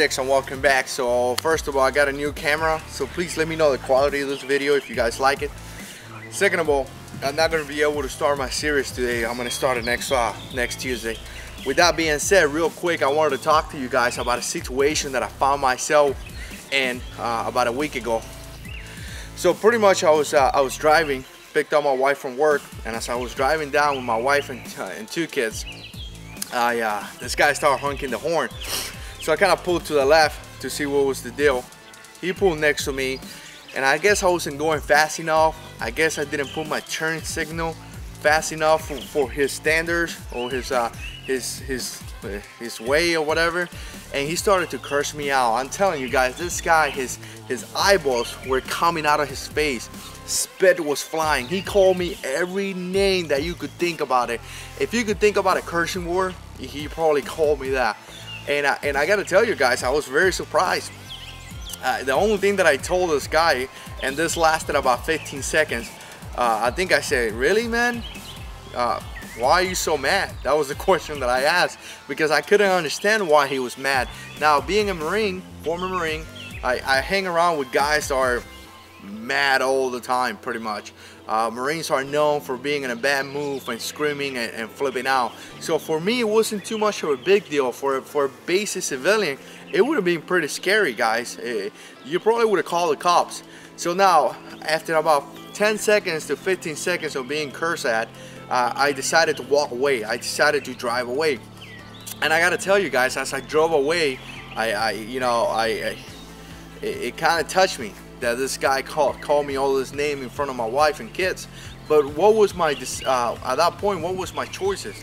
JH6 and welcome back. So first of all, I got a new camera, so please let me know the quality of this video if you guys like it. Second of all, I'm not going to be able to start my series today. I'm going to start it next Tuesday. With that being said, real quick, I wanted to talk to you guys about a situation that I found myself in about a week ago. So pretty much I was driving, picked up my wife from work, and as I was driving down with my wife and two kids, this guy started honking the horn. So I kind of pulled to the left to see what was the deal. He pulled next to me, and I guess I wasn't going fast enough. I guess I didn't put my turn signal fast enough for his standards or his way or whatever, and he started to curse me out. I'm telling you guys, this guy, his eyeballs were coming out of his face. Spit was flying. He called me every name that you could think about it. If you could think about a cursing word, he probably called me that. And I gotta tell you guys, I was very surprised. The only thing that I told this guy, and this lasted about 15 seconds, I think I said, "Really, man? Why are you so mad?" That was the question that I asked, because I couldn't understand why he was mad. Now, being a Marine, former Marine, I hang around with guys that are mad all the time, pretty much. Marines are known for being in a bad mood and screaming and flipping out. So for me, it wasn't too much of a big deal. For a basic civilian, it would have been pretty scary, guys. You probably would have called the cops. So now, after about 10 seconds to 15 seconds of being cursed at, I decided to walk away. I decided to drive away. And I gotta tell you guys, as I drove away, it kind of touched me that this guy called me all this name in front of my wife and kids. But what was my at that point, what was my choices?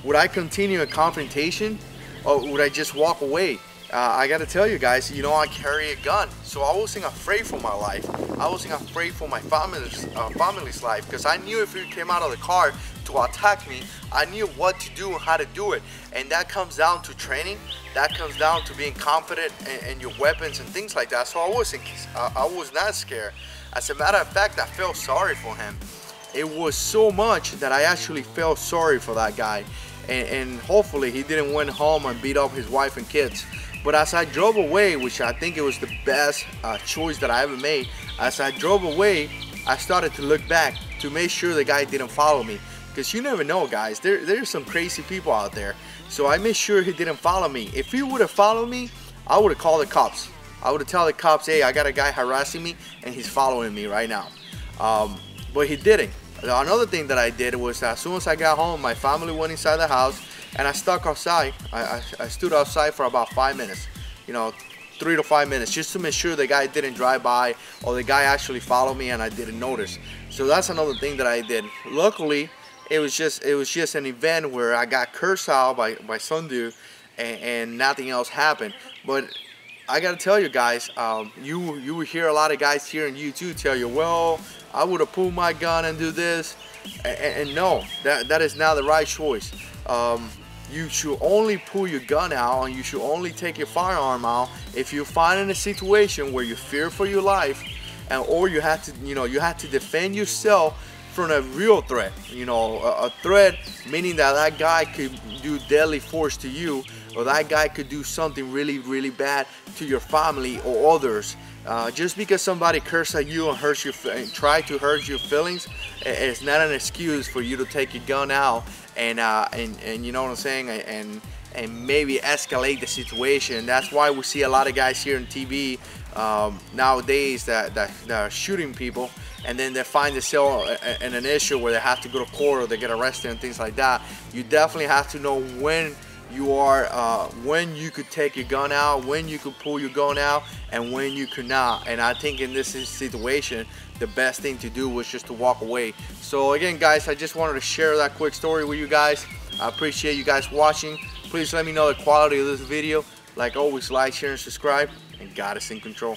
Would I continue a confrontation, or would I just walk away? I gotta tell you guys, I carry a gun, so I wasn't afraid for my life. I wasn't afraid for my family's life, because I knew if he came out of the car to attack me, I knew what to do and how to do it. And that comes down to training. That comes down to being confident in your weapons and things like that. So I was not scared. As a matter of fact, I felt sorry for him. It was so much that I actually felt sorry for that guy. And hopefully he didn't went home and beat up his wife and kids. But as I drove away, which I think it was the best choice that I ever made, as I drove away, I started to look back to make sure the guy didn't follow me. Because you never know, guys, there's some crazy people out there. So I made sure he didn't follow me. If he would have followed me, I would have called the cops. I would have told the cops, "Hey, I got a guy harassing me and he's following me right now." But he didn't. Another thing that I did was, as soon as I got home, my family went inside the house, and I stuck outside. I stood outside for about 5 minutes, 3 to 5 minutes, just to make sure the guy didn't drive by or the guy actually followed me and I didn't notice. So that's another thing that I did. Luckily, it was just an event where I got cursed out by some dude, and nothing else happened. But I gotta tell you guys, you will hear a lot of guys here in YouTube tell you, "Well, I would have pulled my gun and do this," and no, that is not the right choice. You should only pull your gun out, and you should only take your firearm out if you find in a situation where you fear for your life, or you have to defend yourself from a real threat. A threat meaning that guy could do deadly force to you, or that guy could do something really, really bad to your family or others. Just because somebody curses at you and try to hurt your feelings, it's not an excuse for you to take your gun out and you know what I'm saying, and maybe escalate the situation. That's why we see a lot of guys here on TV nowadays that are shooting people, and then they find themselves in an issue where they have to go to court or they get arrested and things like that. You definitely have to know when when you could take your gun out, when you could pull your gun out, and when you could not. And I think in this situation, the best thing to do was just to walk away. So again, guys, I just wanted to share that quick story with you guys. I appreciate you guys watching. Please let me know the quality of this video. Like always, like, share, and subscribe, and God is in control.